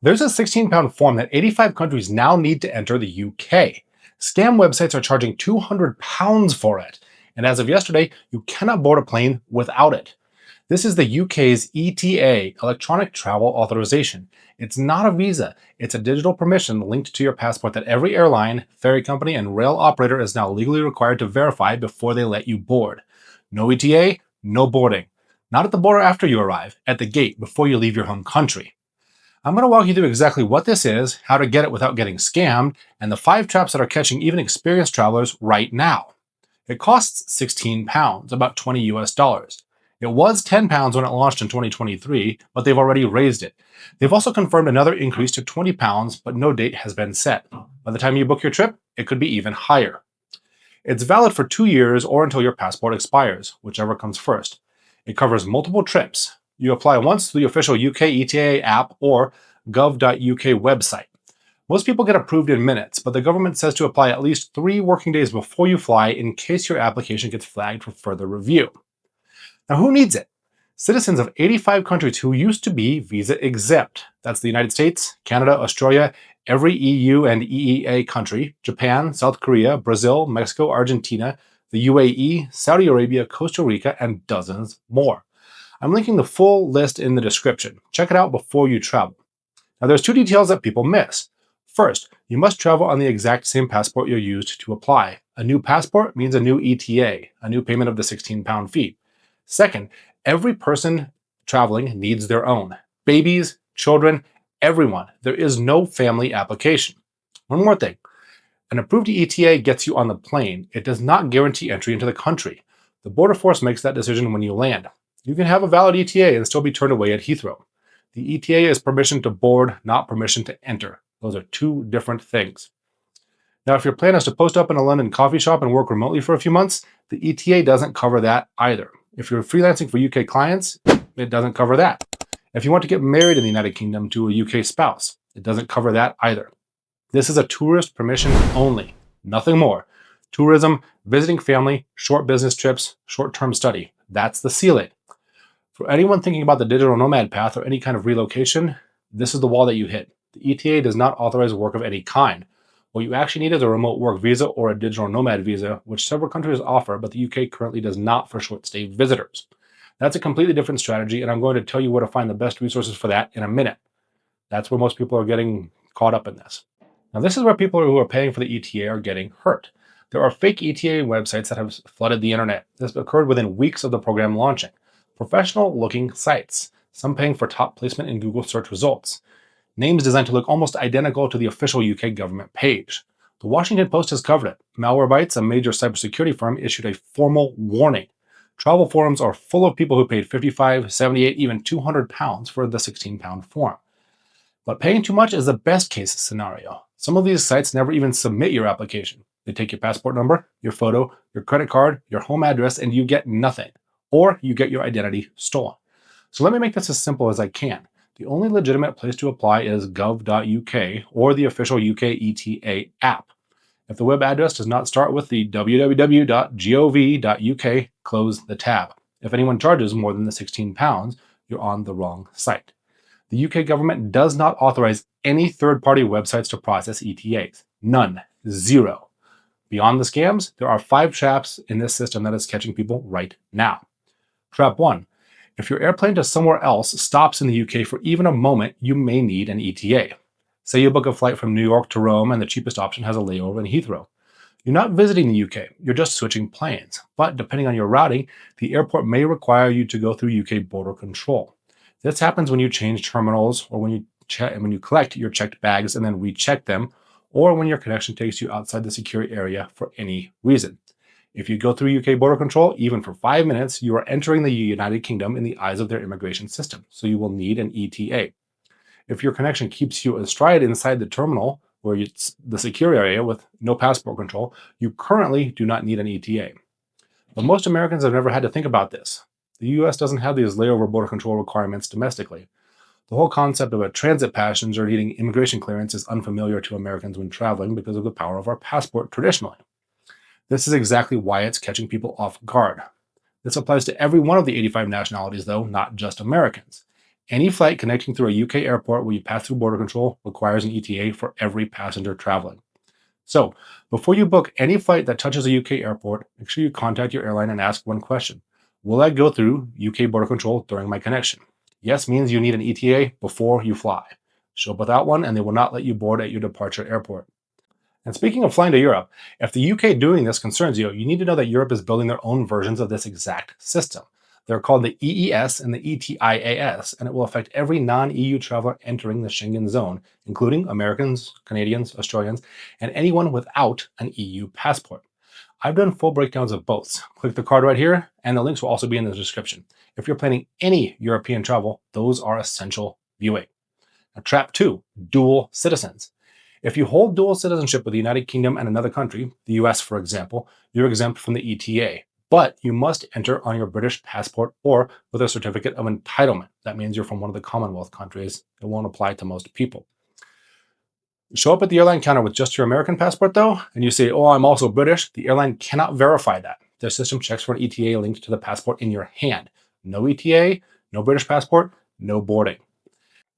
There's a 16-pound form that 85 countries now need to enter the UK. Scam websites are charging £200 for it, and as of yesterday, you cannot board a plane without it. This is the UK's ETA, Electronic Travel Authorization. It's not a visa, it's a digital permission linked to your passport that every airline, ferry company, and rail operator is now legally required to verify before they let you board. No ETA, no boarding. Not at the border after you arrive, at the gate before you leave your home country. I'm going to walk you through exactly what this is, how to get it without getting scammed, and the 5 traps that are catching even experienced travelers right now. It costs £16, about 20 US dollars. It was £10 when it launched in 2023, but they've already raised it. They've also confirmed another increase to £20, but no date has been set. By the time you book your trip, it could be even higher. It's valid for 2 years or until your passport expires, whichever comes first. It covers multiple trips. You apply once through the official UK ETA app or gov.uk website. Most people get approved in minutes, but the government says to apply at least 3 working days before you fly in case your application gets flagged for further review. Now, who needs it? Citizens of 85 countries who used to be visa exempt. That's the United States, Canada, Australia, every EU and EEA country, Japan, South Korea, Brazil, Mexico, Argentina, the UAE, Saudi Arabia, Costa Rica, and dozens more. I'm linking the full list in the description. Check it out before you travel. Now, there's 2 details that people miss. First, you must travel on the exact same passport you used to apply. A new passport means a new ETA, a new payment of the £16 fee. Second, every person traveling needs their own. Babies, children, everyone. There is no family application. One more thing. An approved ETA gets you on the plane. It does not guarantee entry into the country. The border force makes that decision when you land. You can have a valid ETA and still be turned away at Heathrow. The ETA is permission to board, not permission to enter. Those are 2 different things. Now, if your plan is to post up in a London coffee shop and work remotely for a few months, the ETA doesn't cover that either. If you're freelancing for UK clients, it doesn't cover that. If you want to get married in the United Kingdom to a UK spouse, it doesn't cover that either. This is a tourist permission only, nothing more. Tourism, visiting family, short business trips, short-term study. That's the ceiling. For anyone thinking about the digital nomad path or any kind of relocation, this is the wall that you hit. The ETA does not authorize work of any kind. What you actually need is a remote work visa or a digital nomad visa, which several countries offer, but the UK currently does not for short-stay visitors. That's a completely different strategy, and I'm going to tell you where to find the best resources for that in a minute. That's where most people are getting caught up in this. Now, this is where people who are paying for the ETA are getting hurt. There are fake ETA websites that have flooded the internet. This occurred within weeks of the program launching. Professional-looking sites, some paying for top placement in Google search results. Names designed to look almost identical to the official UK government page. The Washington Post has covered it. Malwarebytes, a major cybersecurity firm, issued a formal warning. Travel forums are full of people who paid £55, £78, even £200 for the 16-pound form. But paying too much is the best case scenario. Some of these sites never even submit your application. They take your passport number, your photo, your credit card, your home address, and you get nothing. Or you get your identity stolen. So let me make this as simple as I can. The only legitimate place to apply is gov.uk or the official UK ETA app. If the web address does not start with the www.gov.uk, close the tab. If anyone charges more than the £16, you're on the wrong site. The UK government does not authorize any third-party websites to process ETAs. None. 0. Beyond the scams, there are 5 traps in this system that is catching people right now. Trap 1. If your airplane to somewhere else stops in the UK for even a moment, you may need an ETA. Say you book a flight from New York to Rome and the cheapest option has a layover in Heathrow. You're not visiting the UK, you're just switching planes. But depending on your routing, the airport may require you to go through UK border control. This happens when you change terminals or when you collect your checked bags and then recheck them, or when your connection takes you outside the secure area for any reason. If you go through UK border control, even for 5 minutes, you are entering the United Kingdom in the eyes of their immigration system, so you will need an ETA. If your connection keeps you astride inside the terminal, where it's the secure area with no passport control, you currently do not need an ETA. But most Americans have never had to think about this. The US doesn't have these layover border control requirements domestically. The whole concept of a transit passenger needing immigration clearance is unfamiliar to Americans when traveling because of the power of our passport traditionally. This is exactly why it's catching people off guard. This applies to every one of the 85 nationalities, though, not just Americans. Any flight connecting through a UK airport where you pass through border control requires an ETA for every passenger traveling. So, before you book any flight that touches a UK airport, make sure you contact your airline and ask one question. Will I go through UK border control during my connection? Yes means you need an ETA before you fly. Show up without one and they will not let you board at your departure airport. And speaking of flying to Europe, if the UK doing this concerns you, you need to know that Europe is building their own versions of this exact system. They're called the EES and the ETIAS, and it will affect every non EU traveler entering the Schengen zone, including Americans, Canadians, Australians, and anyone without an EU passport. I've done full breakdowns of both. Click the card right here, and the links will also be in the description. If you're planning any European travel, those are essential viewing. Now, trap 2, dual citizens. If you hold dual citizenship with the United Kingdom and another country, the US for example, you're exempt from the ETA. But you must enter on your British passport or with a certificate of entitlement. That means you're from one of the Commonwealth countries. It won't apply to most people. Show up at the airline counter with just your American passport, though, and you say, "Oh, I'm also British." The airline cannot verify that. Their system checks for an ETA linked to the passport in your hand. No ETA, no British passport, no boarding.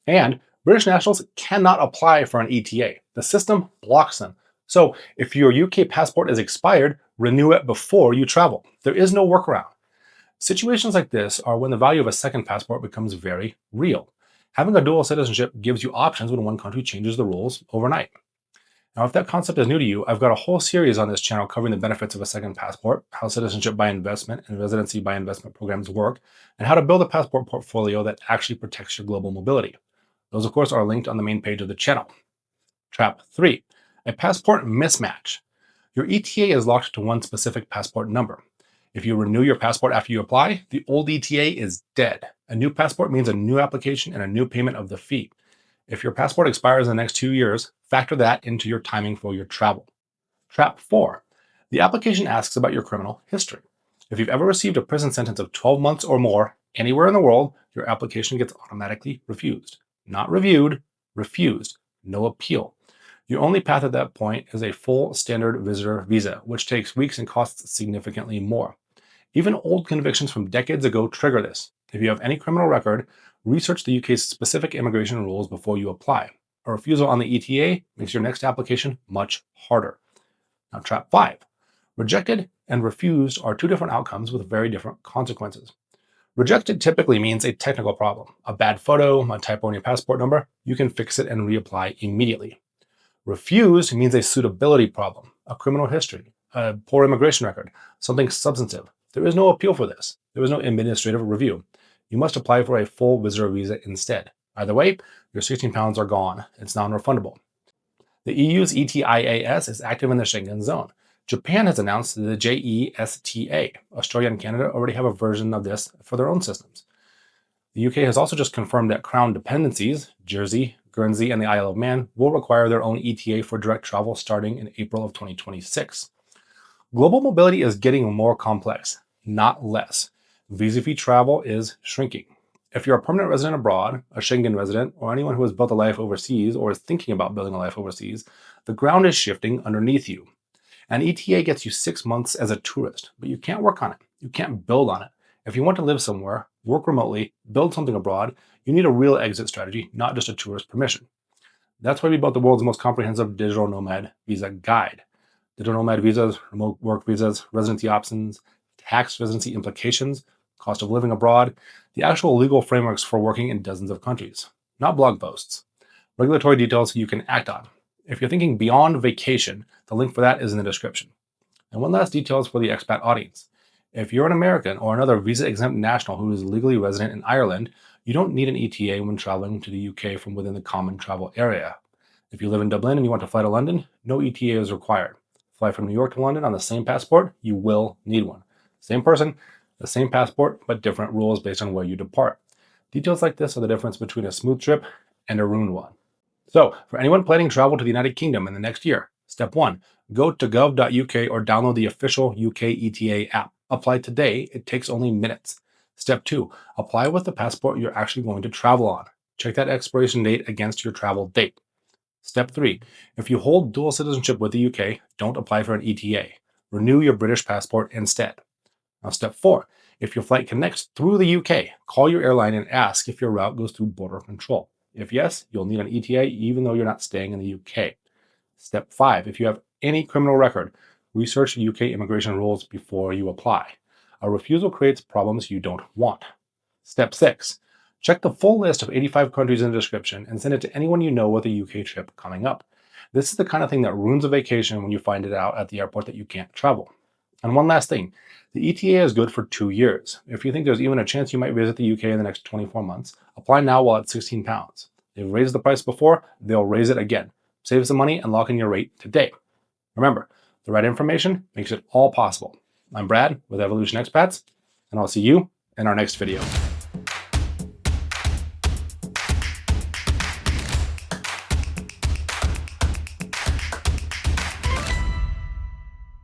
And British nationals cannot apply for an ETA. The system blocks them. So if your UK passport is expired, renew it before you travel. There is no workaround. Situations like this are when the value of a second passport becomes very real. Having a dual citizenship gives you options when one country changes the rules overnight. Now, if that concept is new to you, I've got a whole series on this channel covering the benefits of a second passport, how citizenship by investment and residency by investment programs work, and how to build a passport portfolio that actually protects your global mobility. Those, of course, are linked on the main page of the channel. Trap 3, a passport mismatch. Your ETA is locked to one specific passport number. If you renew your passport after you apply, the old ETA is dead. A new passport means a new application and a new payment of the fee. If your passport expires in the next 2 years, factor that into your timing for your travel. Trap 4, the application asks about your criminal history. If you've ever received a prison sentence of 12 months or more anywhere in the world, your application gets automatically refused. Not reviewed, refused. No appeal. Your only path at that point is a full standard visitor visa, which takes weeks and costs significantly more. Even old convictions from decades ago trigger this. If you have any criminal record, research the UK's specific immigration rules before you apply. A refusal on the ETA makes your next application much harder. Now, trap 5. Rejected and refused are two different outcomes with very different consequences. Rejected typically means a technical problem, a bad photo, a typo in your passport number. You can fix it and reapply immediately. Refused means a suitability problem, a criminal history, a poor immigration record, something substantive. There is no appeal for this. There is no administrative review. You must apply for a full visitor visa instead. Either way, your £16 are gone. It's non-refundable. The EU's ETIAS is active in the Schengen zone. Japan has announced the JESTA. Australia and Canada already have a version of this for their own systems. The UK has also just confirmed that Crown dependencies, Jersey, Guernsey, and the Isle of Man, will require their own ETA for direct travel starting in April of 2026. Global mobility is getting more complex, not less. Visa-free travel is shrinking. If you're a permanent resident abroad, a Schengen resident, or anyone who has built a life overseas or is thinking about building a life overseas, the ground is shifting underneath you. An ETA gets you 6 months as a tourist, but you can't work on it. You can't build on it. If you want to live somewhere, work remotely, build something abroad, you need a real exit strategy, not just a tourist permission. That's why we built the world's most comprehensive digital nomad visa guide. Digital nomad visas, remote work visas, residency options, tax residency implications, cost of living abroad, the actual legal frameworks for working in dozens of countries, not blog posts. Regulatory details you can act on. If you're thinking beyond vacation, the link for that is in the description. And one last detail is for the expat audience. If you're an American or another visa-exempt national who is legally resident in Ireland, you don't need an ETA when traveling to the UK from within the common travel area. If you live in Dublin and you want to fly to London, no ETA is required. Fly from New York to London on the same passport, you will need one. Same person, the same passport, but different rules based on where you depart. Details like this are the difference between a smooth trip and a ruined one. So, for anyone planning travel to the United Kingdom in the next year, step 1, go to gov.uk or download the official UK ETA app. Apply today, it takes only minutes. Step 2, apply with the passport you're actually going to travel on. Check that expiration date against your travel date. Step 3, if you hold dual citizenship with the UK, don't apply for an ETA. Renew your British passport instead. Now, step 4, If your flight connects through the UK, call your airline and ask if your route goes through border control. If yes, you'll need an ETA even though you're not staying in the UK. Step 5. If you have any criminal record, research UK immigration rules before you apply. A refusal creates problems you don't want. Step 6. Check the full list of 85 countries in the description and send it to anyone you know with a UK trip coming up. This is the kind of thing that ruins a vacation when you find it out at the airport that you can't travel. And one last thing, the ETA is good for 2 years. If you think there's even a chance you might visit the UK in the next 24 months, apply now while it's £16. They've raised the price before, they'll raise it again. Save some money and lock in your rate today. Remember, the right information makes it all possible. I'm Brad with Evolution Expats, and I'll see you in our next video.